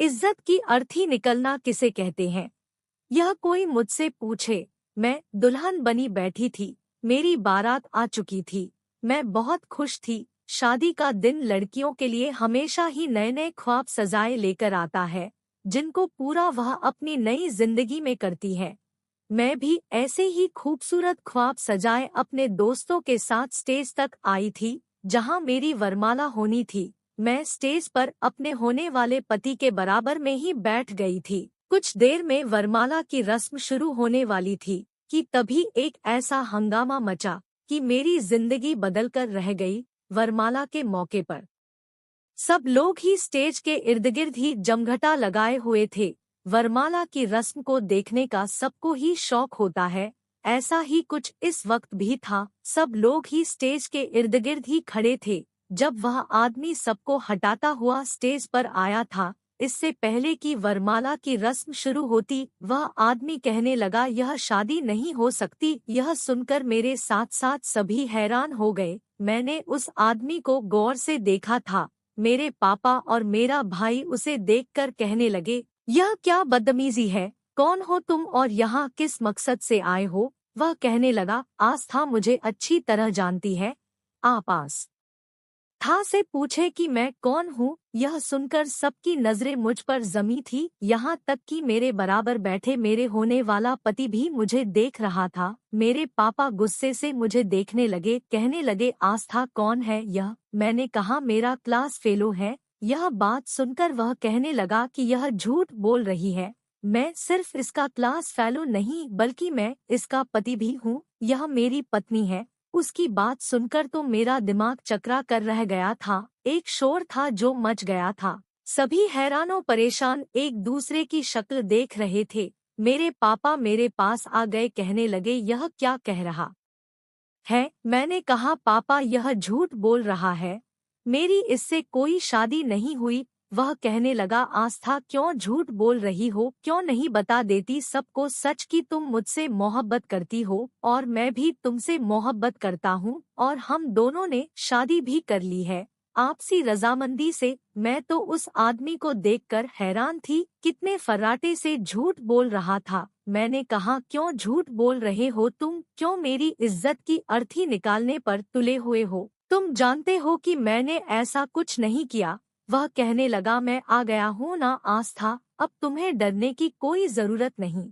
इज्जत की अर्थी निकलना किसे कहते हैं? यह कोई मुझसे पूछे। मैं दुल्हन बनी बैठी थी, मेरी बारात आ चुकी थी, मैं बहुत खुश थी। शादी का दिन लड़कियों के लिए हमेशा ही नए नए ख्वाब सजाए लेकर आता है, जिनको पूरा वह अपनी नई जिंदगी में करती है। मैं भी ऐसे ही खूबसूरत ख्वाब सजाए अपने दोस्तों के साथ स्टेज तक आई थी, जहां मेरी वरमाला होनी थी। मैं स्टेज पर अपने होने वाले पति के बराबर में ही बैठ गई थी। कुछ देर में वरमाला की रस्म शुरू होने वाली थी कि तभी एक ऐसा हंगामा मचा कि मेरी जिंदगी बदलकर रह गई। वरमाला के मौके पर सब लोग ही स्टेज के इर्द गिर्द ही जमघटा लगाए हुए थे। वरमाला की रस्म को देखने का सबको ही शौक होता है, ऐसा ही कुछ इस वक्त भी था। सब लोग ही स्टेज के इर्द गिर्द ही खड़े थे जब वह आदमी सबको हटाता हुआ स्टेज पर आया था। इससे पहले कि वरमाला की रस्म शुरू होती, वह आदमी कहने लगा, यह शादी नहीं हो सकती। यह सुनकर मेरे साथ साथ सभी हैरान हो गए। मैंने उस आदमी को गौर से देखा था। मेरे पापा और मेरा भाई उसे देखकर कहने लगे, यह क्या बदतमीजी है? कौन हो तुम और यहाँ किस मकसद से आए हो? वह कहने लगा, आस्था मुझे अच्छी तरह जानती है। आप आस था से पूछे कि मैं कौन हूँ। यह सुनकर सबकी नजरें मुझ पर जमी थी, यहाँ तक कि मेरे बराबर बैठे मेरे होने वाला पति भी मुझे देख रहा था। मेरे पापा गुस्से से मुझे देखने लगे, कहने लगे, आस्था कौन है यह? मैंने कहा, मेरा क्लास फेलो है। यह बात सुनकर वह कहने लगा कि यह झूठ बोल रही है, मैं सिर्फ इसका क्लास फेलो नहीं बल्कि मैं इसका पति भी हूँ। यह मेरी पत्नी है। उसकी बात सुनकर तो मेरा दिमाग चकरा कर रह गया था। एक शोर था जो मच गया था। सभी हैरानों परेशान एक दूसरे की शक्ल देख रहे थे। मेरे पापा मेरे पास आ गए, कहने लगे, यह क्या कह रहा है? मैंने कहा, पापा यह झूठ बोल रहा है, मेरी इससे कोई शादी नहीं हुई। वह कहने लगा, आस्था क्यों झूठ बोल रही हो? क्यों नहीं बता देती सबको सच कि तुम मुझसे मोहब्बत करती हो और मैं भी तुमसे मोहब्बत करता हूँ और हम दोनों ने शादी भी कर ली है आपसी रजामंदी से। मैं तो उस आदमी को देखकर हैरान थी, कितने फर्राटे से झूठ बोल रहा था। मैंने कहा, क्यों झूठ बोल रहे हो तुम? क्यों मेरी इज्जत की अर्थी निकालने पर तुले हुए हो? तुम जानते हो कि मैंने ऐसा कुछ नहीं किया। वह कहने लगा, मैं आ गया हूँ ना आस्था, अब तुम्हें डरने की कोई जरूरत नहीं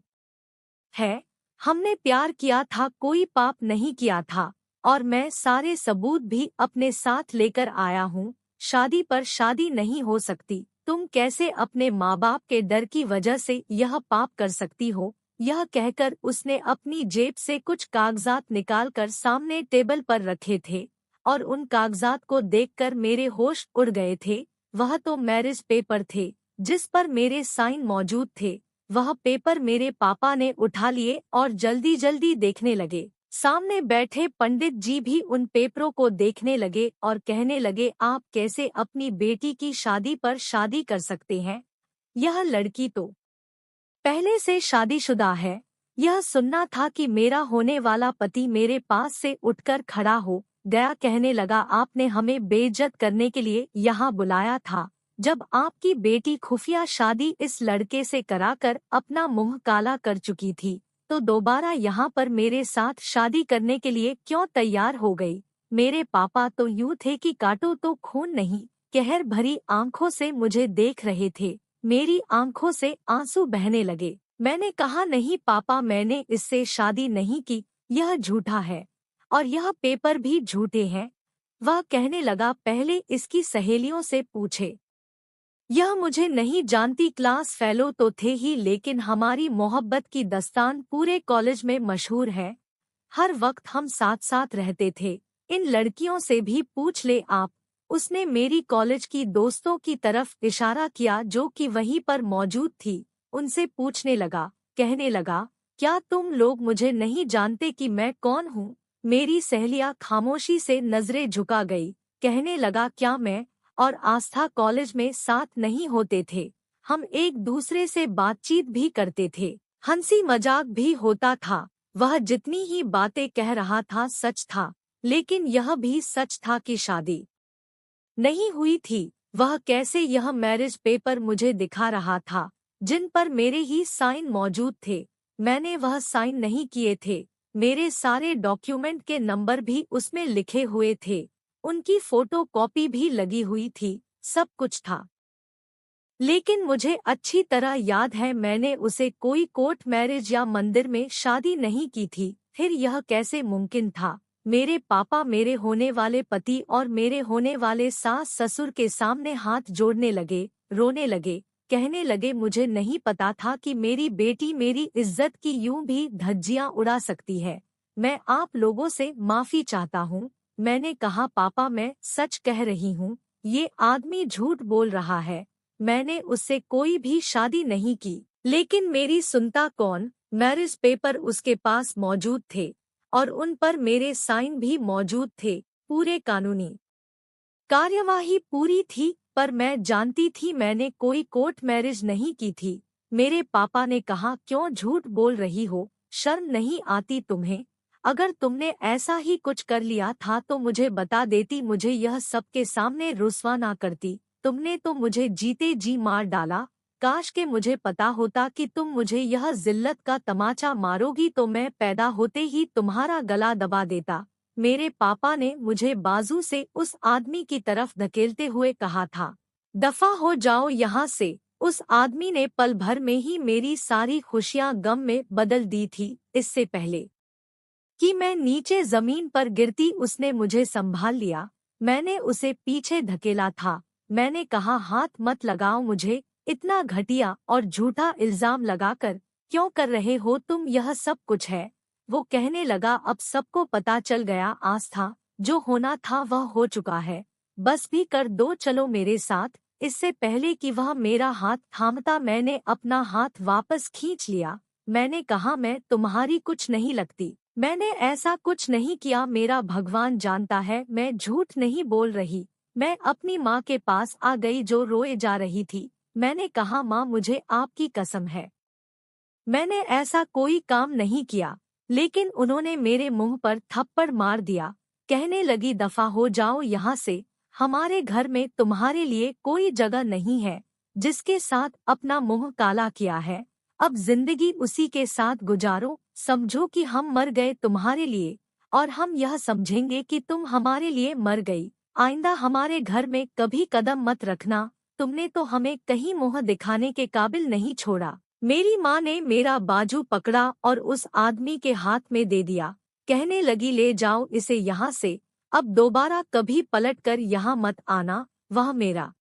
है। हमने प्यार किया था, कोई पाप नहीं किया था और मैं सारे सबूत भी अपने साथ लेकर आया हूँ। शादी पर शादी नहीं हो सकती। तुम कैसे अपने माँ बाप के डर की वजह से यह पाप कर सकती हो? यह कहकर उसने अपनी जेब से कुछ कागजात निकालकर सामने टेबल पर रखे थे और उन कागजात को देखकर मेरे होश उड़ गए थे। वह तो मैरिज पेपर थे जिस पर मेरे साइन मौजूद थे। वह पेपर मेरे पापा ने उठा लिए और जल्दी जल्दी देखने लगे। सामने बैठे पंडित जी भी उन पेपरों को देखने लगे और कहने लगे, आप कैसे अपनी बेटी की शादी पर शादी कर सकते हैं? यह लड़की तो पहले से शादीशुदा है। यह सुनना था कि मेरा होने वाला पति मेरे पास से उठकर खड़ा हो गया, कहने लगा, आपने हमें बेइज्जत करने के लिए यहाँ बुलाया था। जब आपकी बेटी खुफिया शादी इस लड़के से कराकर अपना मुंह काला कर चुकी थी, तो दोबारा यहाँ पर मेरे साथ शादी करने के लिए क्यों तैयार हो गई? मेरे पापा तो यूं थे कि काटो तो खून नहीं, कहर भरी आंखों से मुझे देख रहे थे। मेरी आंखों से आंसू बहने लगे। मैंने कहा, नहीं पापा, मैंने इससे शादी नहीं की, यह झूठा है और यह पेपर भी झूठे हैं। वह कहने लगा, पहले इसकी सहेलियों से पूछे। यह मुझे नहीं जानती, क्लास फेलो तो थे ही, लेकिन हमारी मोहब्बत की दस्तान पूरे कॉलेज में मशहूर है। हर वक्त हम साथ साथ रहते थे। इन लड़कियों से भी पूछ ले आप। उसने मेरी कॉलेज की दोस्तों की तरफ इशारा किया जो कि वहीं पर मौजूद थी। उनसे पूछने लगा, कहने लगा, क्या तुम लोग मुझे नहीं जानते कि मैं कौन हूँ? मेरी सहेलियां खामोशी से नजरें झुका गई। कहने लगा, क्या मैं और आस्था कॉलेज में साथ नहीं होते थे? हम एक दूसरे से बातचीत भी करते थे, हंसी मजाक भी होता था। वह जितनी ही बातें कह रहा था सच था, लेकिन यह भी सच था कि शादी नहीं हुई थी। वह कैसे यह मैरिज पेपर मुझे दिखा रहा था, जिन पर मेरे ही साइन मौजूद थे। मैंने वह साइन नहीं किए थे। मेरे सारे डॉक्यूमेंट के नंबर भी उसमें लिखे हुए थे। उनकी फोटो कॉपी भी लगी हुई थी। सब कुछ था। लेकिन मुझे अच्छी तरह याद है मैंने उसे कोई कोर्ट मैरिज या मंदिर में शादी नहीं की थी। फिर यह कैसे मुमकिन था? मेरे पापा मेरे होने वाले पति और मेरे होने वाले सास ससुर के सामने हाथ जोड़ने लगे, रोने लगे, कहने लगे मुझे नहीं पता था कि मेरी बेटी मेरी इज्जत की यूं भी धज्जियां उड़ा सकती है। मैं आप लोगों से माफी चाहता हूँ। मैंने कहा पापा मैं सच कह रही हूँ, ये आदमी झूठ बोल रहा है। मैंने उससे कोई भी शादी नहीं की। लेकिन मेरी सुनता कौन? मैरिज पेपर उसके पास मौजूद थे और उन पर मेरे साइन भी मौजूद थे। पूरे कानूनी कार्यवाही पूरी थी, पर मैं जानती थी मैंने कोई कोर्ट मैरिज नहीं की थी। मेरे पापा ने कहा क्यों झूठ बोल रही हो, शर्म नहीं आती तुम्हें? अगर तुमने ऐसा ही कुछ कर लिया था तो मुझे बता देती, मुझे यह सबके सामने रुस्वा ना करती। तुमने तो मुझे जीते जी मार डाला। काश के मुझे पता होता कि तुम मुझे यह जिल्लत का तमाचा मारोगी तो मैं पैदा होते ही तुम्हारा गला दबा देता। मेरे पापा ने मुझे बाजू से उस आदमी की तरफ धकेलते हुए कहा था, दफा हो जाओ यहाँ से। उस आदमी ने पल भर में ही मेरी सारी खुशियाँ गम में बदल दी थी। इससे पहले कि मैं नीचे जमीन पर गिरती उसने मुझे संभाल लिया। मैंने उसे पीछे धकेला था। मैंने कहा हाथ मत लगाओ मुझे, इतना घटिया और झूठा इल्जाम लगाकर क्यों कर रहे हो तुम यह सब कुछ है। वो कहने लगा अब सबको पता चल गया आस्था, जो होना था वह हो चुका है। बस भी कर दो, चलो मेरे साथ। इससे पहले कि वह मेरा हाथ थामता मैंने अपना हाथ वापस खींच लिया। मैंने कहा मैं तुम्हारी कुछ नहीं लगती। मैंने ऐसा कुछ नहीं किया, मेरा भगवान जानता है मैं झूठ नहीं बोल रही। मैं अपनी माँ के पास आ गई जो रोए जा रही थी। मैंने कहा माँ मुझे आपकी कसम है, मैंने ऐसा कोई काम नहीं किया। लेकिन उन्होंने मेरे मुंह पर थप्पड़ मार दिया। कहने लगी दफा हो जाओ यहाँ से, हमारे घर में तुम्हारे लिए कोई जगह नहीं है। जिसके साथ अपना मुंह काला किया है, अब जिंदगी उसी के साथ गुजारो। समझो कि हम मर गए तुम्हारे लिए और हम यह समझेंगे कि तुम हमारे लिए मर गई। आइंदा हमारे घर में कभी कदम मत रखना। तुमने तो हमें कहीं मुंह दिखाने के काबिल नहीं छोड़ा। मेरी माँ ने मेरा बाजू पकड़ा और उस आदमी के हाथ में दे दिया। कहने लगी ले जाओ इसे यहाँ से, अब दोबारा कभी पलटकर यहाँ मत आना। वह मेरा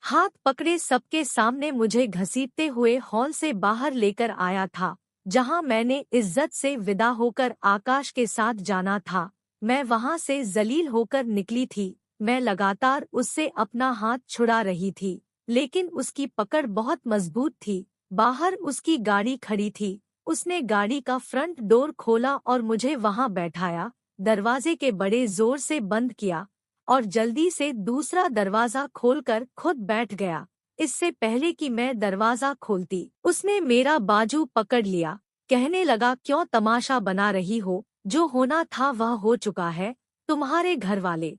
हाथ पकड़े सबके सामने मुझे घसीटते हुए हॉल से बाहर लेकर आया था, जहाँ मैंने इज्जत से विदा होकर आकाश के साथ जाना था। मैं वहाँ से जलील होकर निकली थी। मैं लगातार उससे अपना हाथ छुड़ा रही थी, लेकिन उसकी पकड़ बहुत मजबूत थी। बाहर उसकी गाड़ी खड़ी थी। उसने गाड़ी का फ्रंट डोर खोला और मुझे वहां बैठाया, दरवाजे के बड़े जोर से बंद किया और जल्दी से दूसरा दरवाजा खोलकर खुद बैठ गया। इससे पहले कि मैं दरवाजा खोलती उसने मेरा बाजू पकड़ लिया। कहने लगा क्यों तमाशा बना रही हो, जो होना था वह हो चुका है। तुम्हारे घर वाले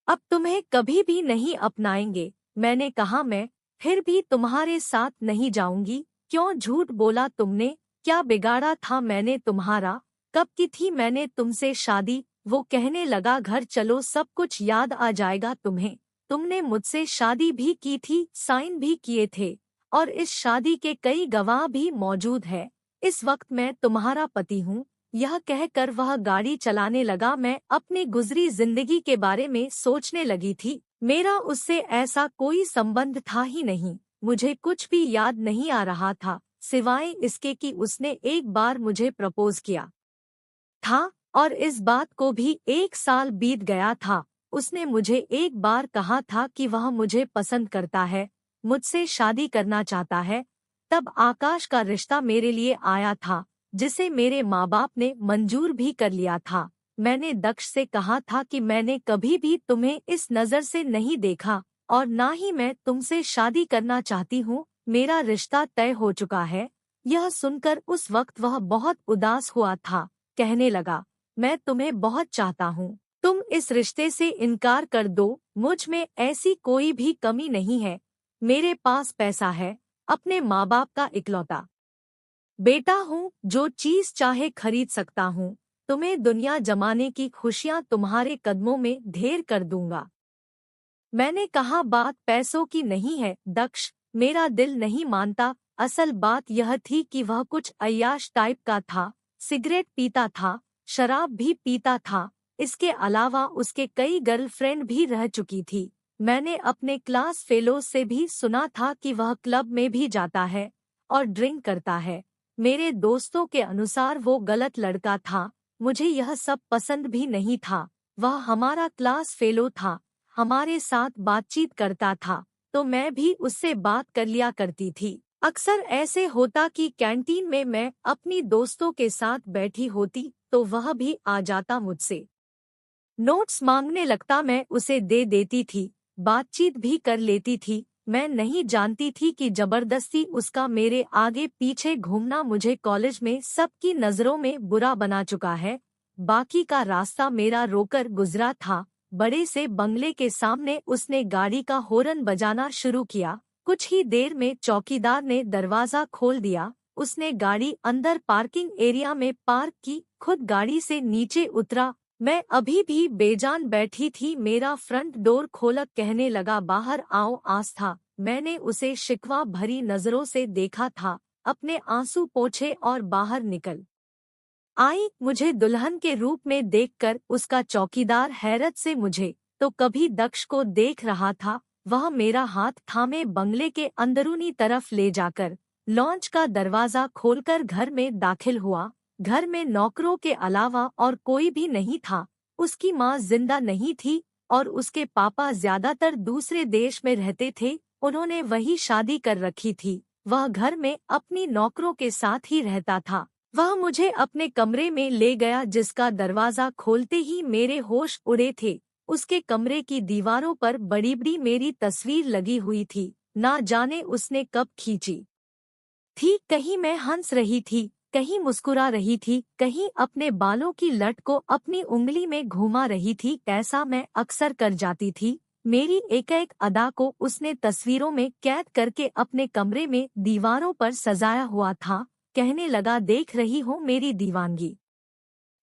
अब तुम्हें कभी भी नहीं अपनाएंगे। मैंने कहा मैं फिर भी तुम्हारे साथ नहीं जाऊंगी। क्यों झूठ बोला तुमने? क्या बिगाड़ा था मैंने तुम्हारा? कब की थी मैंने तुमसे शादी? वो कहने लगा घर चलो, सब कुछ याद आ जाएगा तुम्हें। तुमने मुझसे शादी भी की थी, साइन भी किए थे और इस शादी के कई गवाह भी मौजूद है। इस वक्त मैं तुम्हारा पति हूँ। यह कहकर वह गाड़ी चलाने लगा। मैं अपनी गुजरी जिंदगी के बारे में सोचने लगी थी। मेरा उससे ऐसा कोई संबंध था ही नहीं। मुझे कुछ भी याद नहीं आ रहा था, सिवाय इसके कि उसने एक बार मुझे प्रपोज किया था और इस बात को भी 1 साल बीत गया था। उसने मुझे एक बार कहा था कि वह मुझे पसंद करता है, मुझसे शादी करना चाहता है। तब आकाश का रिश्ता मेरे लिए आया था, जिसे मेरे माँ बाप ने मंजूर भी कर लिया था। मैंने दक्ष से कहा था कि मैंने कभी भी तुम्हें इस नज़र से नहीं देखा और ना ही मैं तुमसे शादी करना चाहती हूँ। मेरा रिश्ता तय हो चुका है। यह सुनकर उस वक्त वह बहुत उदास हुआ था। कहने लगा मैं तुम्हें बहुत चाहता हूँ, तुम इस रिश्ते से इनकार कर दो। मुझ में ऐसी कोई भी कमी नहीं है। मेरे पास पैसा है, अपने माँ बाप का इकलौता बेटा हूँ, जो चीज चाहे खरीद सकता हूँ। तुम्हें दुनिया जमाने की खुशियाँ तुम्हारे कदमों में ढेर कर दूंगा। मैंने कहा बात पैसों की नहीं है दक्ष, मेरा दिल नहीं मानता। असल बात यह थी कि वह कुछ अय्याश टाइप का था, सिगरेट पीता था, शराब भी पीता था। इसके अलावा उसके कई गर्लफ्रेंड भी रह चुकी थी। मैंने अपने क्लास फेलो से भी सुना था कि वह क्लब में भी जाता है और ड्रिंक करता है। मेरे दोस्तों के अनुसार वो गलत लड़का था। मुझे यह सब पसंद भी नहीं था। वह हमारा क्लास फेलो था, हमारे साथ बातचीत करता था, तो मैं भी उससे बात कर लिया करती थी। अक्सर ऐसे होता कि कैंटीन में मैं अपनी दोस्तों के साथ बैठी होती तो वह भी आ जाता मुझसे। नोट्स मांगने लगता, मैं उसे दे देती थी, बातचीत भी कर लेती थी। मैं नहीं जानती थी कि जबरदस्ती उसका मेरे आगे पीछे घूमना मुझे कॉलेज में सबकी नज़रों में बुरा बना चुका है। बाकी का रास्ता मेरा रोकर गुजरा था। बड़े से बंगले के सामने उसने गाड़ी का हॉर्न बजाना शुरू किया। कुछ ही देर में चौकीदार ने दरवाजा खोल दिया। उसने गाड़ी अंदर पार्किंग एरिया में पार्क की, खुद गाड़ी से नीचे उतरा। मैं अभी भी बेजान बैठी थी। मेरा फ्रंट डोर खोलक कहने लगा, बाहर आओ आस्था। मैंने उसे शिकवा भरी नजरों से देखा था, अपने आंसू पोंछे और बाहर निकल आई। मुझे दुल्हन के रूप में देखकर उसका चौकीदार हैरत से मुझे तो कभी दक्ष को देख रहा था। वह मेरा हाथ थामे बंगले के अंदरूनी तरफ ले जाकर लॉन्च का दरवाजा खोलकर घर में दाखिल हुआ। घर में नौकरों के अलावा और कोई भी नहीं था। उसकी माँ जिंदा नहीं थी और उसके पापा ज्यादातर दूसरे देश में रहते थे। उन्होंने वही शादी कर रखी थी। वह घर में अपनी नौकरों के साथ ही रहता था। वह मुझे अपने कमरे में ले गया, जिसका दरवाजा खोलते ही मेरे होश उड़े थे। उसके कमरे की दीवारों पर बड़ी बड़ी मेरी तस्वीर लगी हुई थी। ना जाने उसने कब खींची थी। कहीं मैं हंस रही थी, कहीं मुस्कुरा रही थी, कहीं अपने बालों की लट को अपनी उंगली में घुमा रही थी। ऐसा मैं अक्सर कर जाती थी। मेरी एक एक अदा को उसने तस्वीरों में कैद करके अपने कमरे में दीवारों पर सजाया हुआ था। कहने लगा, देख रही हो मेरी दीवानगी,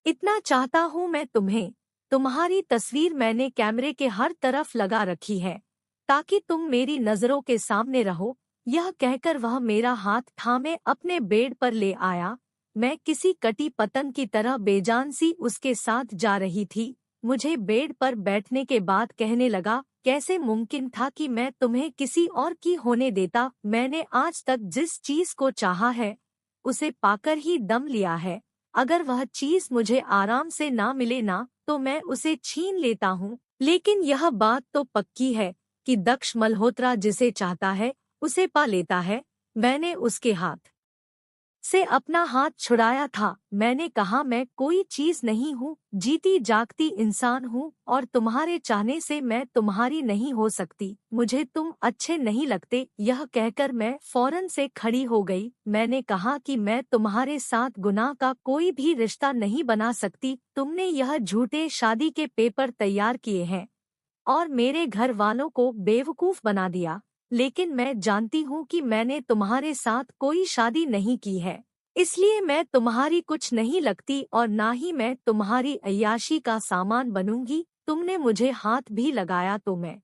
इतना चाहता हूँ मैं तुम्हें। तुम्हारी तस्वीर मैंने कैमरे के हर तरफ लगा रखी है ताकि तुम मेरी नजरों के सामने रहो। यह कहकर वह मेरा हाथ थामे अपने बेड पर ले आया। मैं किसी कटी पतंग की तरह बेजान सी उसके साथ जा रही थी। मुझे बेड पर बैठने के बाद कहने लगा, कैसे मुमकिन था कि मैं तुम्हें किसी और की होने देता। मैंने आज तक जिस चीज को चाहा है उसे पाकर ही दम लिया है। अगर वह चीज मुझे आराम से ना मिले ना, तो मैं उसे छीन लेता हूँ। लेकिन यह बात तो पक्की है कि दक्ष मल्होत्रा जिसे चाहता है उसे पा लेता है। मैंने उसके हाथ से अपना हाथ छुड़ाया था। मैंने कहा, मैं कोई चीज नहीं हूँ, जीती जागती इंसान हूँ और तुम्हारे चाहने से मैं तुम्हारी नहीं हो सकती। मुझे तुम अच्छे नहीं लगते। यह कहकर मैं फौरन से खड़ी हो गई। मैंने कहा कि मैं तुम्हारे साथ गुनाह का कोई भी रिश्ता नहीं बना सकती। तुमने यह झूठे शादी के पेपर तैयार किए हैं और मेरे घर वालों को बेवकूफ बना दिया। लेकिन मैं जानती हूँ कि मैंने तुम्हारे साथ कोई शादी नहीं की है, इसलिए मैं तुम्हारी कुछ नहीं लगती और ना ही मैं तुम्हारी अय्याशी का सामान बनूंगी। तुमने मुझे हाथ भी लगाया तो मैं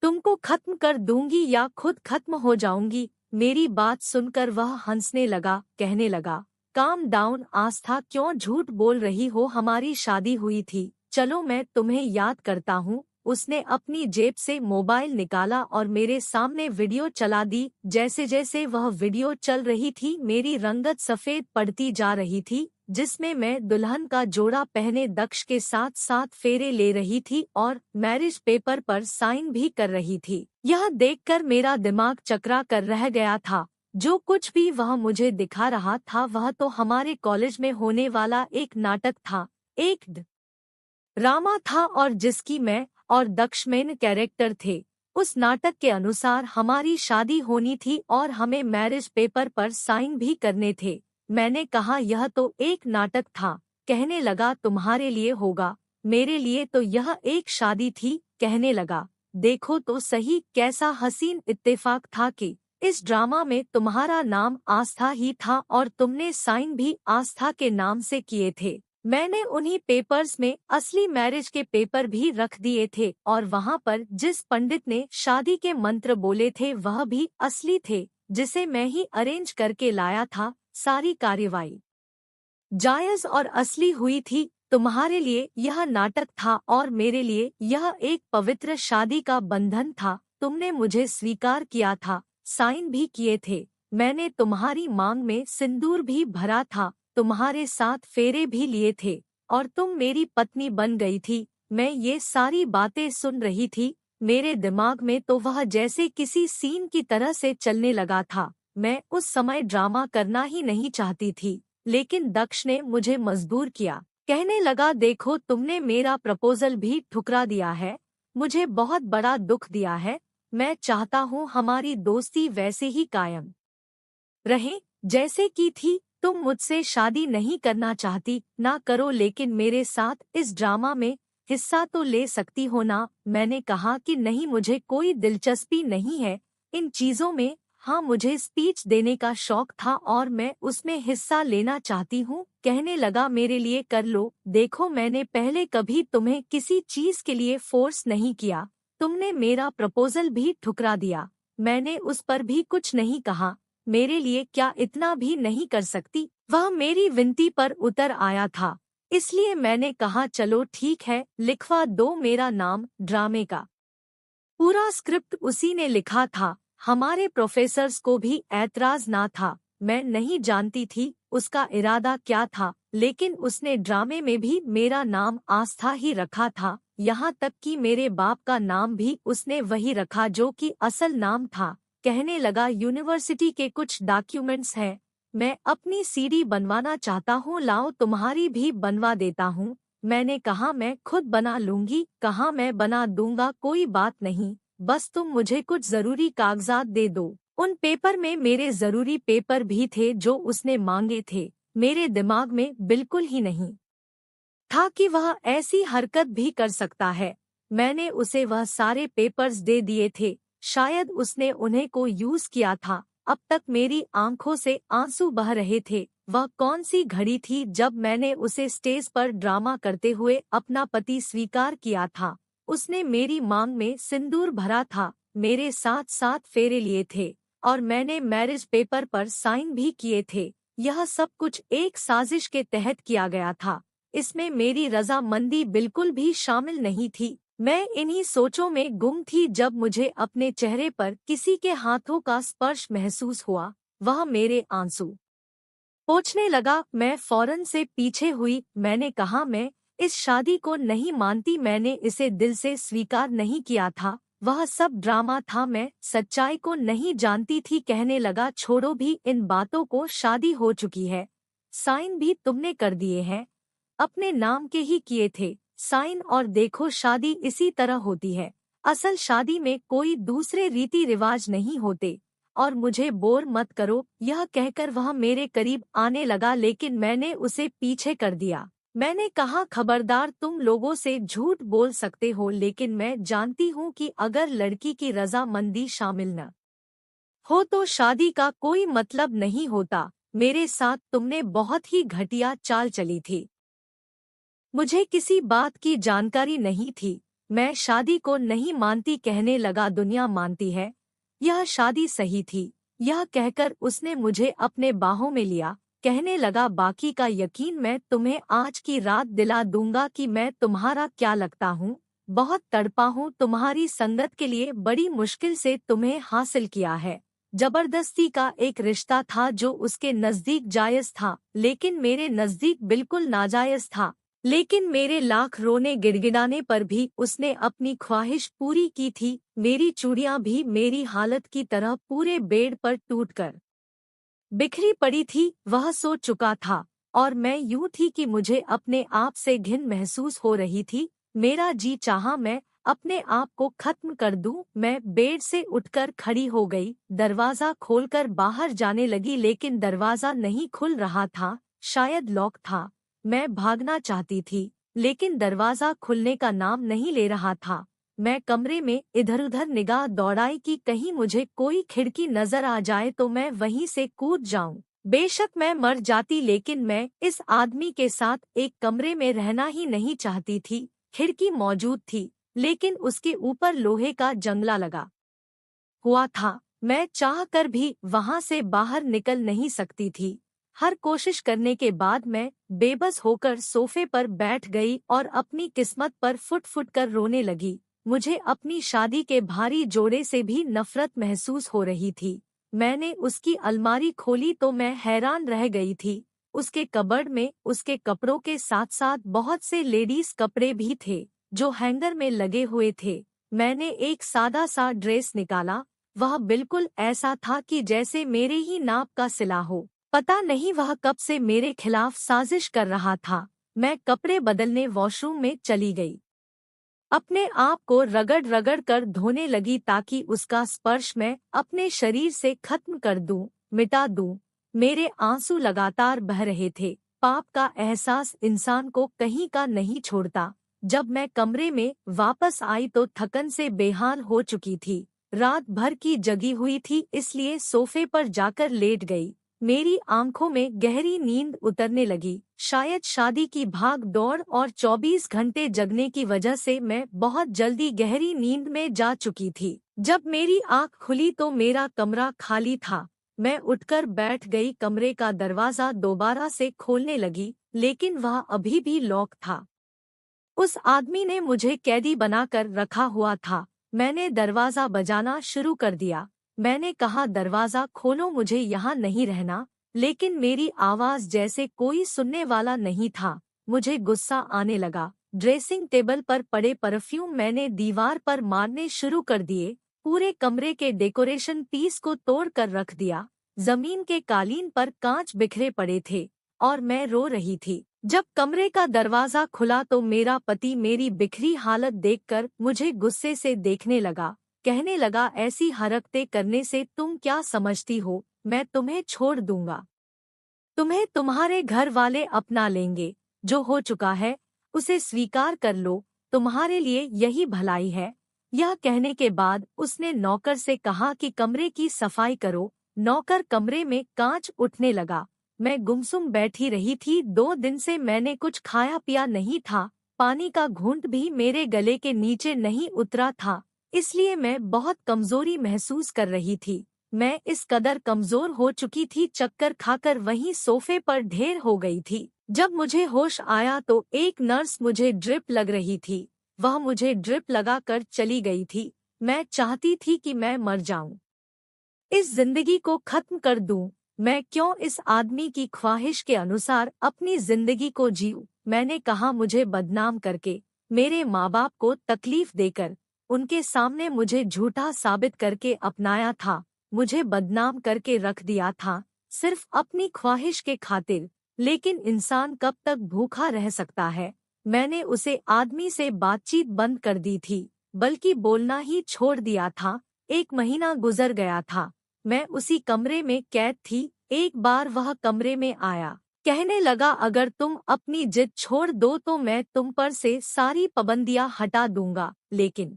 तुमको खत्म कर दूंगी या खुद खत्म हो जाऊंगी। मेरी बात सुनकर वह हंसने लगा, कहने लगा, काम डाउन आस्था, क्यों झूठ बोल रही हो। हमारी शादी हुई थी, चलो मैं तुम्हें याद करता हूँ। उसने अपनी जेब से मोबाइल निकाला और मेरे सामने वीडियो चला दी। जैसे जैसे वह वीडियो चल रही थी मेरी रंगत सफेद पड़ती जा रही थी, जिसमें मैं दुल्हन का जोड़ा पहने दक्ष के साथ साथ फेरे ले रही थी और मैरिज पेपर पर साइन भी कर रही थी। यह देखकर मेरा दिमाग चकरा कर रह गया था। जो कुछ भी वह मुझे दिखा रहा था वह तो हमारे कॉलेज में होने वाला एक नाटक था, एक ड्रामा था और जिसकी मैं और दक्ष मेन कैरेक्टर थे। उस नाटक के अनुसार हमारी शादी होनी थी और हमें मैरिज पेपर पर साइन भी करने थे। मैंने कहा, यह तो एक नाटक था। कहने लगा, तुम्हारे लिए होगा, मेरे लिए तो यह एक शादी थी। कहने लगा, देखो तो सही कैसा हसीन इत्तेफाक था कि इस ड्रामा में तुम्हारा नाम आस्था ही था और तुमने साइन भी आस्था के नाम से किए थे। मैंने उन्हीं पेपर्स में असली मैरिज के पेपर भी रख दिए थे और वहाँ पर जिस पंडित ने शादी के मंत्र बोले थे वह भी असली थे, जिसे मैं ही अरेंज करके लाया था। सारी कार्यवाही जायज और असली हुई थी। तुम्हारे लिए यह नाटक था और मेरे लिए यह एक पवित्र शादी का बंधन था। तुमने मुझे स्वीकार किया था, साइन भी किए थे। मैंने तुम्हारी मांग में सिंदूर भी भरा था, तुम्हारे साथ फेरे भी लिए थे और तुम मेरी पत्नी बन गई थी। मैं ये सारी बातें सुन रही थी। मेरे दिमाग में तो वह जैसे किसी सीन की तरह से चलने लगा था। मैं उस समय ड्रामा करना ही नहीं चाहती थी, लेकिन दक्ष ने मुझे मजबूर किया। कहने लगा, देखो तुमने मेरा प्रपोजल भी ठुकरा दिया है, मुझे बहुत बड़ा दुख दिया है। मैं चाहता हूँ हमारी दोस्ती वैसे ही कायम रहे जैसे की थी। तुम मुझसे शादी नहीं करना चाहती ना करो, लेकिन मेरे साथ इस ड्रामा में हिस्सा तो ले सकती हो ना। मैंने कहा कि नहीं, मुझे कोई दिलचस्पी नहीं है इन चीजों में। हाँ, मुझे स्पीच देने का शौक था और मैं उसमें हिस्सा लेना चाहती हूँ। कहने लगा, मेरे लिए कर लो। देखो, मैंने पहले कभी तुम्हें किसी चीज के लिए फोर्स नहीं किया। तुमने मेरा प्रपोजल भी ठुकरा दिया, मैंने उस पर भी कुछ नहीं कहा। मेरे लिए क्या इतना भी नहीं कर सकती? वह मेरी विनती पर उतर आया था, इसलिए मैंने कहा चलो ठीक है, लिखवा दो मेरा नाम। ड्रामे का पूरा स्क्रिप्ट उसी ने लिखा था। हमारे प्रोफेसर्स को भी ऐतराज ना था। मैं नहीं जानती थी उसका इरादा क्या था, लेकिन उसने ड्रामे में भी मेरा नाम आस्था ही रखा था। यहाँ तक कि मेरे बाप का नाम भी उसने वही रखा जो कि असल नाम था। कहने लगा, यूनिवर्सिटी के कुछ डॉक्यूमेंट्स हैं, मैं अपनी सीडी बनवाना चाहता हूँ, लाओ तुम्हारी भी बनवा देता हूँ। मैंने कहा मैं खुद बना लूंगी। कहा मैं बना दूंगा, कोई बात नहीं, बस तुम मुझे कुछ जरूरी कागजात दे दो। उन पेपर में मेरे जरूरी पेपर भी थे जो उसने मांगे थे। मेरे दिमाग में बिल्कुल ही नहीं था कि वह ऐसी हरकत भी कर सकता है। मैंने उसे वह सारे पेपर्स दे दिए थे। शायद उसने उन्हें को यूज किया था। अब तक मेरी आंखों से आंसू बह रहे थे। वह कौन सी घड़ी थी जब मैंने उसे स्टेज पर ड्रामा करते हुए अपना पति स्वीकार किया था। उसने मेरी मांग में सिंदूर भरा था, मेरे साथ साथ फेरे लिए थे और मैंने मैरिज पेपर पर साइन भी किए थे। यह सब कुछ एक साजिश के तहत किया गया था। इसमें मेरी रजामंदी बिल्कुल भी शामिल नहीं थी। मैं इन्हीं सोचों में गुम थी जब मुझे अपने चेहरे पर किसी के हाथों का स्पर्श महसूस हुआ। वह मेरे आंसू पोंछने लगा। मैं फौरन से पीछे हुई। मैंने कहा, मैं इस शादी को नहीं मानती, मैंने इसे दिल से स्वीकार नहीं किया था। वह सब ड्रामा था, मैं सच्चाई को नहीं जानती थी। कहने लगा, छोड़ो भी इन बातों को, शादी हो चुकी है, साइन भी तुमने कर दिए हैं, अपने नाम के ही किए थे साइन, और देखो शादी इसी तरह होती है। असल शादी में कोई दूसरे रीति रिवाज नहीं होते और मुझे बोर मत करो। यह कहकर वह मेरे करीब आने लगा, लेकिन मैंने उसे पीछे कर दिया। मैंने कहा, खबरदार, तुम लोगों से झूठ बोल सकते हो, लेकिन मैं जानती हूँ कि अगर लड़की की रजामंदी शामिल न हो तो शादी का कोई मतलब नहीं होता। मेरे साथ तुमने बहुत ही घटिया चाल चली थी। मुझे किसी बात की जानकारी नहीं थी। मैं शादी को नहीं मानती। कहने लगा, दुनिया मानती है, यह शादी सही थी। यह कहकर उसने मुझे अपने बाहों में लिया। कहने लगा, बाकी का यकीन मैं तुम्हें आज की रात दिला दूंगा कि मैं तुम्हारा क्या लगता हूँ। बहुत तड़पा हूँ, तुम्हारी संगत के लिए बड़ी मुश्किल से तुम्हें हासिल किया है। जबरदस्ती का एक रिश्ता था जो उसके नजदीक जायज था, लेकिन मेरे नजदीक बिल्कुल नाजायज था। लेकिन मेरे लाख रोने गिड़गिड़ाने पर भी उसने अपनी ख्वाहिश पूरी की थी। मेरी चूड़ियां भी मेरी हालत की तरह पूरे बेड पर टूटकर बिखरी पड़ी थी। वह सो चुका था और मैं यूं थी कि मुझे अपने आप से घिन महसूस हो रही थी। मेरा जी चाहा मैं अपने आप को खत्म कर दूं। मैं बेड से उठकर खड़ी हो गई, दरवाजा खोलकर बाहर जाने लगी, लेकिन दरवाजा नहीं खुल रहा था, शायद लॉक था। मैं भागना चाहती थी, लेकिन दरवाजा खुलने का नाम नहीं ले रहा था। मैं कमरे में इधर-उधर निगाह दौड़ाई कि कहीं मुझे कोई खिड़की नजर आ जाए तो मैं वहीं से कूद जाऊं। बेशक मैं मर जाती, लेकिन मैं इस आदमी के साथ एक कमरे में रहना ही नहीं चाहती थी। खिड़की मौजूद थी, लेकिन उसके ऊपर लोहे का जंगला लगा हुआ था। मैं चाह कर भी वहां से बाहर निकल नहीं सकती थी। हर कोशिश करने के बाद मैं बेबस होकर सोफे पर बैठ गई और अपनी किस्मत पर फुट-फुट कर रोने लगी। मुझे अपनी शादी के भारी जोड़े से भी नफरत महसूस हो रही थी। मैंने उसकी अलमारी खोली तो मैं हैरान रह गई थी। उसके कबर्ड में उसके कपड़ों के साथ-साथ बहुत से लेडीज कपड़े भी थे, जो हैंगर में लगे हुए थे। मैंने एक सादा सा ड्रेस निकाला। वह बिल्कुल ऐसा था कि जैसे मेरे ही नाप का सिला हो। पता नहीं वह कब से मेरे खिलाफ साजिश कर रहा था। मैं कपड़े बदलने वॉशरूम में चली गई। अपने आप को रगड़-रगड़ कर धोने लगी ताकि उसका स्पर्श मैं अपने शरीर से खत्म कर दूं, मिटा दूं। मेरे आंसू लगातार बह रहे थे। पाप का एहसास इंसान को कहीं का नहीं छोड़ता। जब मैं कमरे में वापस आई तो थकन से बेहाल हो चुकी थी। रात भर की जगी हुई थी, इसलिए सोफे पर जाकर लेट गई। मेरी आंखों में गहरी नींद उतरने लगी। शायद शादी की भाग दौड़ और 24 घंटे जगने की वजह से मैं बहुत जल्दी गहरी नींद में जा चुकी थी। जब मेरी आंख खुली तो मेरा कमरा खाली था। मैं उठकर बैठ गई, कमरे का दरवाजा दोबारा से खोलने लगी, लेकिन वह अभी भी लॉक था। उस आदमी ने मुझे कैदी बनाकर रखा हुआ था। मैंने दरवाजा बजाना शुरू कर दिया। मैंने कहा, दरवाजा खोलो, मुझे यहाँ नहीं रहना। लेकिन मेरी आवाज जैसे कोई सुनने वाला नहीं था। मुझे गुस्सा आने लगा। ड्रेसिंग टेबल पर पड़े परफ्यूम मैंने दीवार पर मारने शुरू कर दिए। पूरे कमरे के डेकोरेशन पीस को तोड़ कर रख दिया। जमीन के कालीन पर कांच बिखरे पड़े थे और मैं रो रही थी। जब कमरे का दरवाजा खुला तो मेरा पति मेरी बिखरी हालत देखकर मुझे गुस्से से देखने लगा। कहने लगा, ऐसी हरकतें करने से तुम क्या समझती हो? मैं तुम्हें छोड़ दूंगा। तुम्हें तुम्हारे घर वाले अपना लेंगे। जो हो चुका है उसे स्वीकार कर लो। तुम्हारे लिए यही भलाई है। यह कहने के बाद उसने नौकर से कहा कि कमरे की सफाई करो। नौकर कमरे में कांच उठने लगा। मैं गुमसुम बैठी रही थी। 2 दिन से मैंने कुछ खाया पिया नहीं था। पानी का घूंट भी मेरे गले के नीचे नहीं उतरा था, इसलिए मैं बहुत कमजोरी महसूस कर रही थी। मैं इस कदर कमजोर हो चुकी थी, चक्कर खाकर वहीं सोफे पर ढेर हो गई थी। जब मुझे होश आया तो एक नर्स मुझे ड्रिप लग रही थी। वह मुझे ड्रिप लगाकर चली गई थी। मैं चाहती थी कि मैं मर जाऊं, इस जिंदगी को खत्म कर दूं। मैं क्यों इस आदमी की ख्वाहिश के अनुसार अपनी जिंदगी को जीऊं? मैंने कहा, मुझे बदनाम करके, मेरे माँ बाप को तकलीफ देकर, उनके सामने मुझे झूठा साबित करके अपनाया था, मुझे बदनाम करके रख दिया था, सिर्फ अपनी ख्वाहिश के खातिर। लेकिन इंसान कब तक भूखा रह सकता है? मैंने उसे आदमी से बातचीत बंद कर दी थी, बल्कि बोलना ही छोड़ दिया था। 1 महीना गुजर गया था। मैं उसी कमरे में कैद थी। एक बार वह कमरे में आया। कहने लगा, अगर तुम अपनी जिद छोड़ दो तो मैं तुम पर से सारी पाबंदियां हटा दूंगा, लेकिन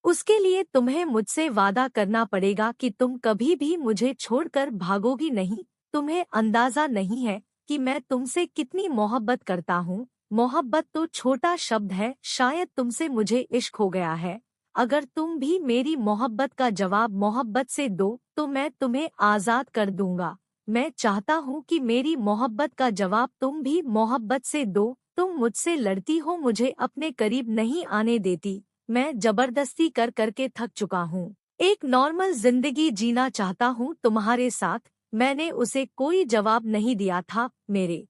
उसके लिए तुम्हें मुझसे वादा करना पड़ेगा कि तुम कभी भी मुझे छोड़कर भागोगी नहीं। तुम्हें अंदाजा नहीं है कि मैं तुमसे कितनी मोहब्बत करता हूँ। मोहब्बत तो छोटा शब्द है, शायद तुमसे मुझे इश्क हो गया है। अगर तुम भी मेरी मोहब्बत का जवाब मोहब्बत से दो तो मैं तुम्हें आज़ाद कर दूंगा। मैं चाहता हूँ कि मेरी मोहब्बत का जवाब तुम भी मोहब्बत से दो। तुम मुझसे लड़ती हो, मुझे अपने करीब नहीं आने देती। मैं जबरदस्ती कर करके थक चुका हूँ। एक नॉर्मल जिंदगी जीना चाहता हूँ तुम्हारे साथ। मैंने उसे कोई जवाब नहीं दिया था। मेरे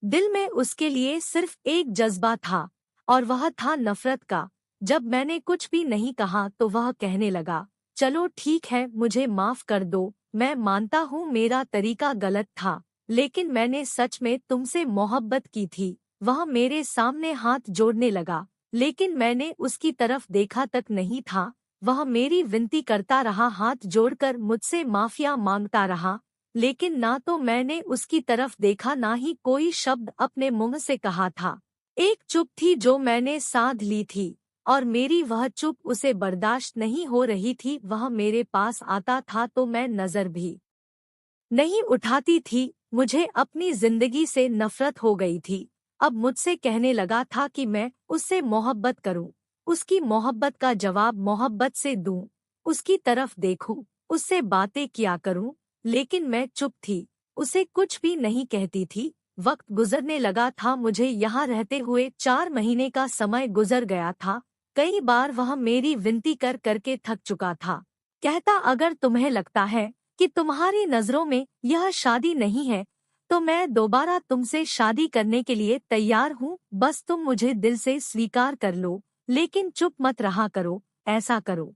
दिल में उसके लिए सिर्फ एक जज्बा था, और वह था नफरत का। जब मैंने कुछ भी नहीं कहा तो वह कहने लगा, चलो ठीक है, मुझे माफ कर दो। मैं मानता हूँ मेरा तरीका गलत था, लेकिन मैंने सच में तुमसे मोहब्बत की थी। वह मेरे सामने हाथ जोड़ने लगा, लेकिन मैंने उसकी तरफ देखा तक नहीं था। वह मेरी विनती करता रहा, हाथ जोड़कर मुझसे माफिया मांगता रहा, लेकिन ना तो मैंने उसकी तरफ देखा, ना ही कोई शब्द अपने मुंह से कहा था। एक चुप थी जो मैंने साध ली थी, और मेरी वह चुप उसे बर्दाश्त नहीं हो रही थी। वह मेरे पास आता था तो मैं नजर भी नहीं उठाती थी। मुझे अपनी जिंदगी से नफरत हो गई थी। अब मुझसे कहने लगा था कि मैं उससे मोहब्बत करूं, उसकी मोहब्बत का जवाब मोहब्बत से दूं, उसकी तरफ देखूं, उससे बातें किया करूं, लेकिन मैं चुप थी, उसे कुछ भी नहीं कहती थी। वक्त गुजरने लगा था। मुझे यहाँ रहते हुए 4 महीने का समय गुजर गया था। कई बार वह मेरी विनती कर करके थक चुका था। कहता, अगर तुम्हें लगता है कि तुम्हारी नजरों में यह शादी नहीं है तो मैं दोबारा तुमसे शादी करने के लिए तैयार हूँ। बस तुम मुझे दिल से स्वीकार कर लो, लेकिन चुप मत रहा करो। ऐसा करो,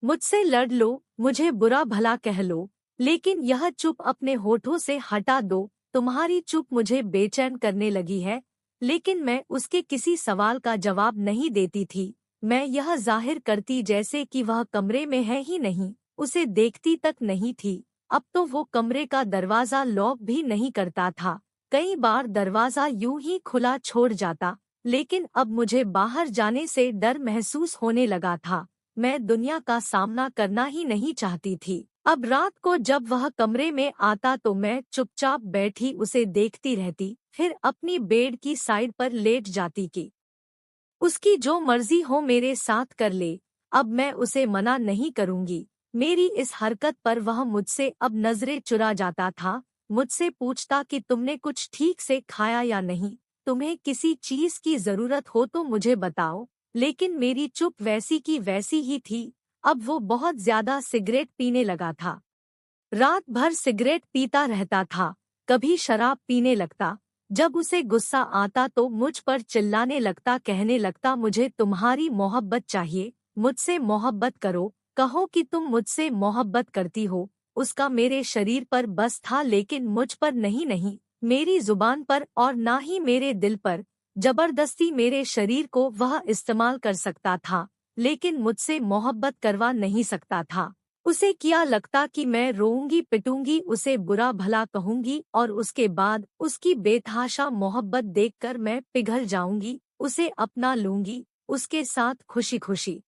मुझसे लड़ लो, मुझे बुरा भला कह लो, लेकिन यह चुप अपने होठों से हटा दो। तुम्हारी चुप मुझे बेचैन करने लगी है। लेकिन मैं उसके किसी सवाल का जवाब नहीं देती थी। मैं यह जाहिर करती जैसे कि वह कमरे में है ही नहीं, उसे देखती तक नहीं थी। अब तो वो कमरे का दरवाजा लॉक भी नहीं करता था। कई बार दरवाजा यूं ही खुला छोड़ जाता, लेकिन अब मुझे बाहर जाने से डर महसूस होने लगा था। मैं दुनिया का सामना करना ही नहीं चाहती थी। अब रात को जब वह कमरे में आता तो मैं चुपचाप बैठी उसे देखती रहती, फिर अपनी बेड की साइड पर लेट जाती कि उसकी जो मर्जी हो मेरे साथ कर ले। अब मैं उसे मना नहीं करूंगी। मेरी इस हरकत पर वह मुझसे अब नजरें चुरा जाता था। मुझसे पूछता कि तुमने कुछ ठीक से खाया या नहीं, तुम्हें किसी चीज की जरूरत हो तो मुझे बताओ। लेकिन मेरी चुप वैसी की वैसी ही थी। अब वो बहुत ज्यादा सिगरेट पीने लगा था। रात भर सिगरेट पीता रहता था, कभी शराब पीने लगता। जब उसे गुस्सा आता तो मुझ पर चिल्लाने लगता, कहने लगता, मुझे तुम्हारी मोहब्बत चाहिए, मुझसे मोहब्बत करो, कहो कि तुम मुझसे मोहब्बत करती हो। उसका मेरे शरीर पर बस था, लेकिन मुझ पर नहीं, नहीं मेरी जुबान पर और ना ही मेरे दिल पर। जबरदस्ती मेरे शरीर को वह इस्तेमाल कर सकता था, लेकिन मुझसे मोहब्बत करवा नहीं सकता था। उसे क्या लगता कि मैं रोऊंगी पिटूंगी, उसे बुरा भला कहूंगी और उसके बाद उसकी बेतहाशा मोहब्बत देखकर मैं पिघल जाऊंगी, उसे अपना लूंगी, उसके साथ खुशी खुशी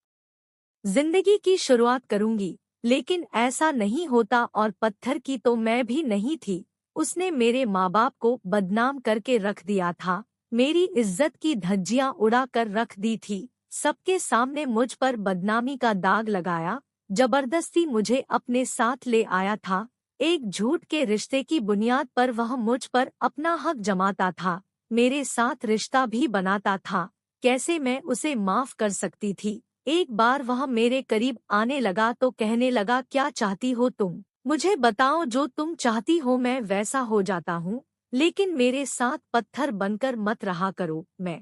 जिंदगी की शुरुआत करूंगी। लेकिन ऐसा नहीं होता और पत्थर की तो मैं भी नहीं थी। उसने मेरे माँ बाप को बदनाम करके रख दिया था, मेरी इज्जत की धज्जियां उड़ा कर रख दी थी, सबके सामने मुझ पर बदनामी का दाग लगाया, जबरदस्ती मुझे अपने साथ ले आया था। एक झूठ के रिश्ते की बुनियाद पर वह मुझ पर अपना हक जमाता था, मेरे साथ रिश्ता भी बनाता था। कैसे मैं उसे माफ कर सकती थी। एक बार वह मेरे करीब आने लगा तो कहने लगा, क्या चाहती हो तुम, मुझे बताओ, जो तुम चाहती हो मैं वैसा हो जाता हूँ, लेकिन मेरे साथ पत्थर बनकर मत रहा करो। मैं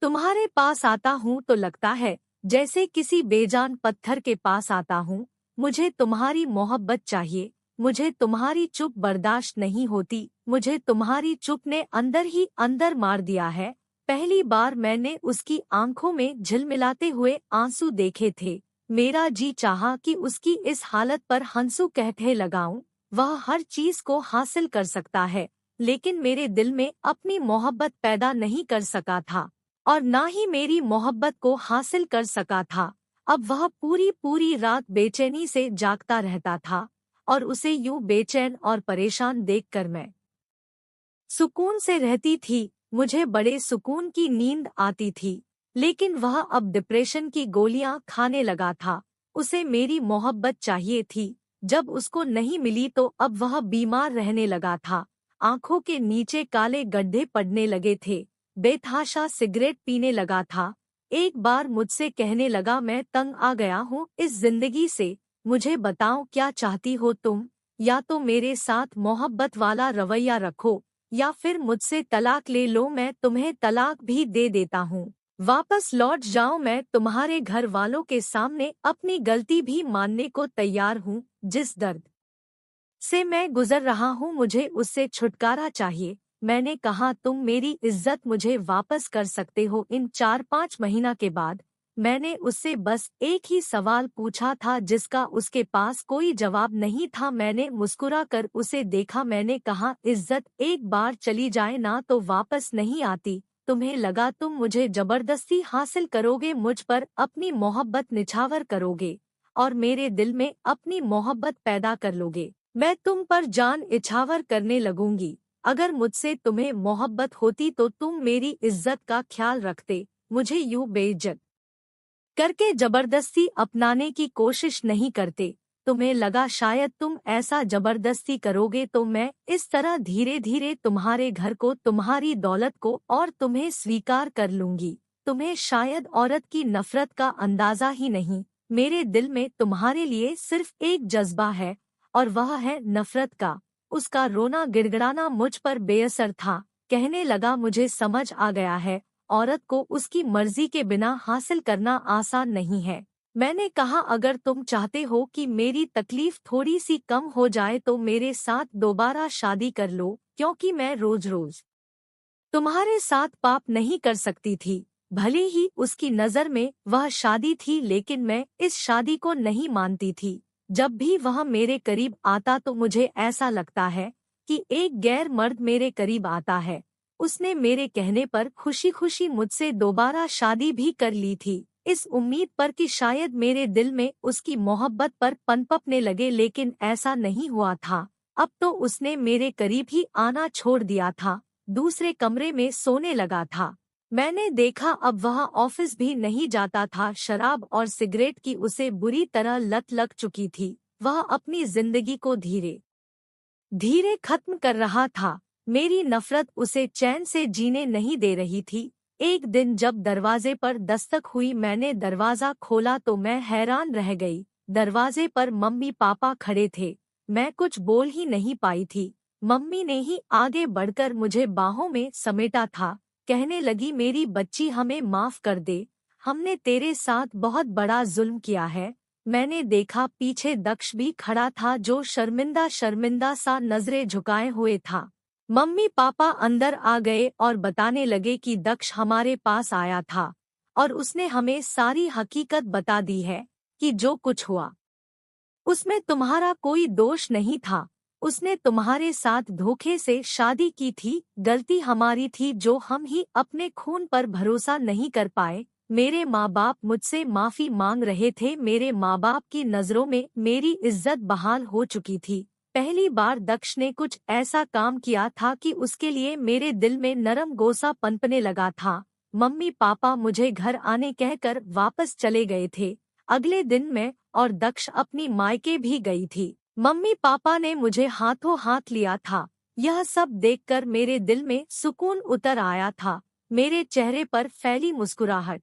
तुम्हारे पास आता हूँ तो लगता है जैसे किसी बेजान पत्थर के पास आता हूँ। मुझे तुम्हारी मोहब्बत चाहिए, मुझे तुम्हारी चुप बर्दाश्त नहीं होती, मुझे तुम्हारी चुप ने अंदर ही अंदर मार दिया है। पहली बार मैंने उसकी आंखों में झिलमिलाते हुए आंसू देखे थे। मेरा जी चाहा कि उसकी इस हालत पर हंसू कहते लगाऊं। वह हर चीज को हासिल कर सकता है, लेकिन मेरे दिल में अपनी मोहब्बत पैदा नहीं कर सका था और ना ही मेरी मोहब्बत को हासिल कर सका था। अब वह पूरी पूरी रात बेचैनी से जागता रहता था और उसे यूं बेचैन और परेशान देखकर मैं सुकून से रहती थी। मुझे बड़े सुकून की नींद आती थी, लेकिन वह अब डिप्रेशन की गोलियां खाने लगा था। उसे मेरी मोहब्बत चाहिए थी, जब उसको नहीं मिली तो अब वह बीमार रहने लगा था। आंखों के नीचे काले गड्ढे पड़ने लगे थे, बेतहाशा सिगरेट पीने लगा था। एक बार मुझसे कहने लगा, मैं तंग आ गया हूँ इस जिंदगी से, मुझे बताओ क्या चाहती हो तुम, या तो मेरे साथ मोहब्बत वाला रवैया रखो या फिर मुझसे तलाक ले लो, मैं तुम्हें तलाक भी दे देता हूँ। वापस लौट जाओ, मैं तुम्हारे घर वालों के सामने अपनी गलती भी मानने को तैयार हूँ। जिस दर्द से मैं गुजर रहा हूँ मुझे उससे छुटकारा चाहिए। मैंने कहा, तुम मेरी इज्जत मुझे वापस कर सकते हो। इन 4-5 महीना के बाद मैंने उससे बस एक ही सवाल पूछा था जिसका उसके पास कोई जवाब नहीं था। मैंने मुस्कुरा कर उसे देखा, मैंने कहा, इज्जत एक बार चली जाए ना तो वापस नहीं आती, तुम्हें लगा तुम मुझे जबरदस्ती हासिल करोगे, मुझ पर अपनी मोहब्बत निछावर करोगे और मेरे दिल में अपनी मोहब्बत पैदा कर लोगे। मैं तुम पर जान इछावर करने लगूंगी। अगर मुझसे तुम्हें मोहब्बत होती तो तुम मेरी इज्जत का ख्याल रखते, मुझे यूं बेइज्जत करके जबरदस्ती अपनाने की कोशिश नहीं करते। तुम्हें लगा शायद तुम ऐसा जबरदस्ती करोगे तो मैं इस तरह धीरे धीरे तुम्हारे घर को, तुम्हारी दौलत को और तुम्हें स्वीकार कर लूंगी। तुम्हें शायद औरत की नफरत का अंदाजा ही नहीं। मेरे दिल में तुम्हारे लिए सिर्फ एक जज्बा है और वह है नफरत का। उसका रोना गिड़गिड़ाना मुझ पर बेअसर था। कहने लगा, मुझे समझ आ गया है, औरत को उसकी मर्जी के बिना हासिल करना आसान नहीं है। मैंने कहा, अगर तुम चाहते हो कि मेरी तकलीफ थोड़ी सी कम हो जाए तो मेरे साथ दोबारा शादी कर लो, क्योंकि मैं रोज रोज तुम्हारे साथ पाप नहीं कर सकती थी। भले ही उसकी नजर में वह शादी थी, लेकिन मैं इस शादी को नहीं मानती थी। जब भी वह मेरे करीब आता तो मुझे ऐसा लगता है कि एक गैर मर्द मेरे करीब आता है। उसने मेरे कहने पर खुशी खुशी मुझसे दोबारा शादी भी कर ली थी, इस उम्मीद पर कि शायद मेरे दिल में उसकी मोहब्बत पर पनपने लगे, लेकिन ऐसा नहीं हुआ था। अब तो उसने मेरे करीब ही आना छोड़ दिया था, दूसरे कमरे में सोने लगा था। मैंने देखा अब वह ऑफिस भी नहीं जाता था। शराब और सिगरेट की उसे बुरी तरह लत लग चुकी थी। वह अपनी जिंदगी को धीरे धीरे खत्म कर रहा था। मेरी नफरत उसे चैन से जीने नहीं दे रही थी। एक दिन जब दरवाजे पर दस्तक हुई, मैंने दरवाजा खोला तो मैं हैरान रह गई। दरवाजे पर मम्मी पापा खड़े थे। मैं कुछ बोल ही नहीं पाई थी। मम्मी ने ही आगे बढ़कर मुझे बाहों में समेटा था। कहने लगी, मेरी बच्ची, हमें माफ कर दे, हमने तेरे साथ बहुत बड़ा जुल्म किया है। मैंने देखा पीछे दक्ष भी खड़ा था, जो शर्मिंदा शर्मिंदा सा नजरें झुकाए हुए था। मम्मी पापा अंदर आ गए और बताने लगे कि दक्ष हमारे पास आया था और उसने हमें सारी हकीकत बता दी है कि जो कुछ हुआ उसमें तुम्हारा कोई दोष नहीं था। उसने तुम्हारे साथ धोखे से शादी की थी। गलती हमारी थी जो हम ही अपने खून पर भरोसा नहीं कर पाए। मेरे माँ बाप मुझसे माफी मांग रहे थे। मेरे माँ बाप की नजरों में मेरी इज्जत बहाल हो चुकी थी। पहली बार दक्ष ने कुछ ऐसा काम किया था कि उसके लिए मेरे दिल में नरम गोसा पनपने लगा था। मम्मी पापा मुझे घर आने कहकर वापस चले गए थे। अगले दिन मैं और दक्ष अपनी मायके भी गई थी। मम्मी पापा ने मुझे हाथों हाथ लिया था। यह सब देखकर मेरे दिल में सुकून उतर आया था। मेरे चेहरे पर फैली मुस्कुराहट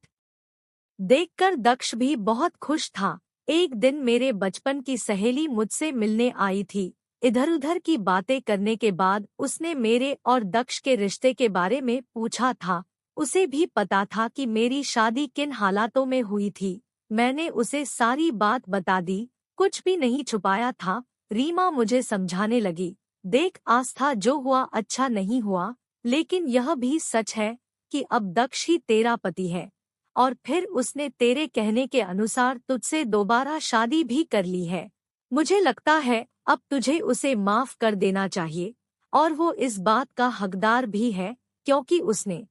देखकर दक्ष भी बहुत खुश था। एक दिन मेरे बचपन की सहेली मुझसे मिलने आई थी। इधर-उधर की बातें करने के बाद उसने मेरे और दक्ष के रिश्ते के बारे में पूछा था। उसे भी पता था कि मेरी शादी किन हालातों में हुई थी। मैंने उसे सारी बात बता दी, कुछ भी नहीं छुपाया था। रीमा मुझे समझाने लगी, देख आस्था, जो हुआ अच्छा नहीं हुआ, लेकिन यह भी सच है कि अब दक्ष ही तेरा पति है और फिर उसने तेरे कहने के अनुसार तुझसे दोबारा शादी भी कर ली है। मुझे लगता है अब तुझे उसे माफ कर देना चाहिए और वो इस बात का हकदार भी है, क्योंकि उसने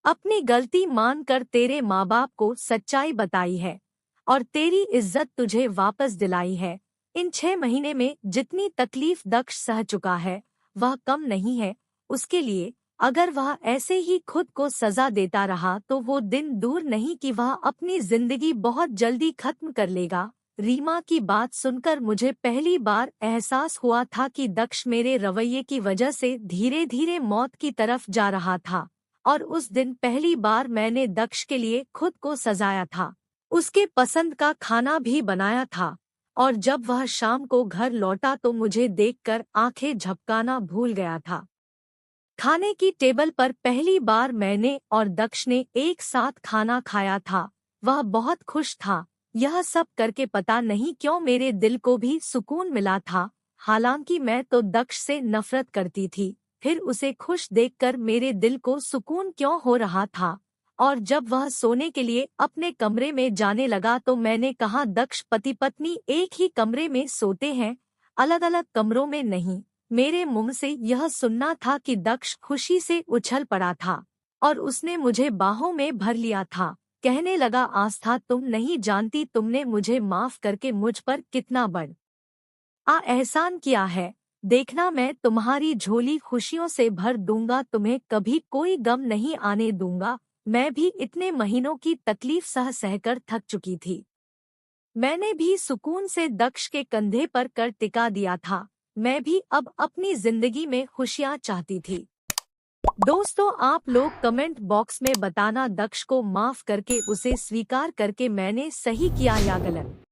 अपनी गलती मानकर तेरे माँ बाप को सच्चाई बताई है और तेरी इज्जत तुझे वापस दिलाई है। इन 6 महीने में जितनी तकलीफ दक्ष सह चुका है वह कम नहीं है उसके लिए। अगर वह ऐसे ही खुद को सजा देता रहा तो वो दिन दूर नहीं कि वह अपनी जिंदगी बहुत जल्दी खत्म कर लेगा। रीमा की बात सुनकर मुझे पहली बार एहसास हुआ था कि दक्ष मेरे रवैये की वजह से धीरे धीरे मौत की तरफ जा रहा था और उस दिन पहली बार मैंने दक्ष के लिए खुद को सजाया था। उसके पसंद का खाना भी बनाया था और जब वह शाम को घर लौटा तो मुझे देखकर आंखें झपकाना भूल गया था। खाने की टेबल पर पहली बार मैंने और दक्ष ने एक साथ खाना खाया था। वह बहुत खुश था। यह सब करके पता नहीं क्यों मेरे दिल को भी सुकून मिला था। हालांकि मैं तो दक्ष से नफरत करती थी, फिर उसे खुश देखकर मेरे दिल को सुकून क्यों हो रहा था। और जब वह सोने के लिए अपने कमरे में जाने लगा तो मैंने कहा, दक्ष, पति पत्नी एक ही कमरे में सोते हैं, अलग अलग कमरों में नहीं। मेरे मुंह से यह सुनना था कि दक्ष खुशी से उछल पड़ा था। और उसने मुझे बाहों में भर लिया था। कहने लगा, आस्था, तुम नहीं जानती तुमने मुझे माफ करके मुझ पर कितना बड़ा एहसान किया है। देखना, मैं तुम्हारी झोली खुशियों से भर दूंगा, तुम्हें कभी कोई गम नहीं आने दूंगा। मैं भी इतने महीनों की तकलीफ सह सहकर थक चुकी थी। मैंने भी सुकून से दक्ष के कंधे पर कर टिका दिया था। मैं भी अब अपनी जिंदगी में खुशियां चाहती थी। दोस्तों, आप लोग कमेंट बॉक्स में बताना, दक्ष को माफ करके उसे स्वीकार करके मैंने सही किया या गलत।